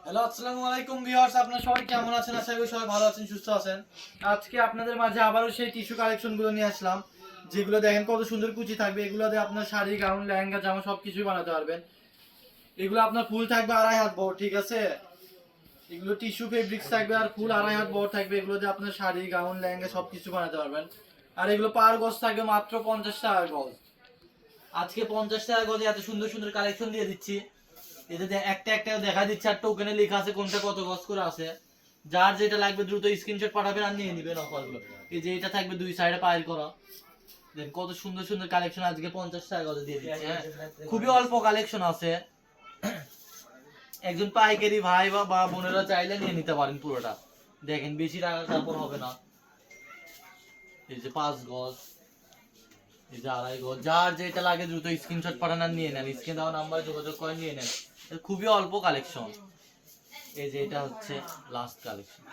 Hello, আসসালামু আলাইকুম viewers, আপনারা সবাই কেমন আছেন? আশা করি সবাই ভালো আছেন, সুস্থ আছেন। আজকে আপনাদের মাঝে আবারও সেই টিস্যু কালেকশনগুলো নিয়ে আসলাম, যেগুলো দেখেন কত সুন্দর কুচি থাকবে। এগুলো দিয়ে আপনার শাড়ি, গাউন, লেহেঙ্গা, জামা সবকিছুই বানাতে পারবেন। এগুলো আপনার ফুল থাকবে 2.5 হাত বড়, ঠিক আছে? এগুলো টিস্যু ফেব্রিক্স থাকবে আর ফুল 2.5 হাত বড় থাকবে। এগুলো দিয়ে আপনার শাড়ি, গাউন, লেহেঙ্গা সবকিছু বানাতে পারবেন। আর এগুলো পার গজ থাকবে মাত্র 50 টাকা গজ। আজকে 50 টাকা গজে এত সুন্দর সুন্দর কালেকশন দিয়ে দিচ্ছি। এতে একটা একটা দেখা দিচ্ছে আর টোকেনে লেখা আছে কোনটা কত গজ করে আছে। যার যেটা লাগবে দ্রুত স্ক্রিনশট পাঠাবেন আর নিয়ে নেবেন অফারগুলো। এই যে এটা থাকবে দুই সাইডে পাইল করা। দেখেন কত সুন্দর সুন্দর কালেকশন আজকে 50 টাকা গজে দিয়ে দিচ্ছি। হ্যাঁ, খুবই অল্প কালেকশন আছে। একজন পাইকারি ভাই বা বোনেরা চাইলে নিয়ে নিতে পারেন পুরোটা। দেখেন বেশি টাকা কাপড় হবে না। এই যে 5 গজ, এই যে 2.5 গজ, যার যেটা লাগে দ্রুত স্ক্রিনশট পাঠান আর নিয়ে নেন। স্ক্রিন দেওয়া নাম্বারে যোগাযোগ করে নিয়ে নেন। খুবই অল্প কালেকশন। এই যে এটা হচ্ছে লাস্ট কালেকশন।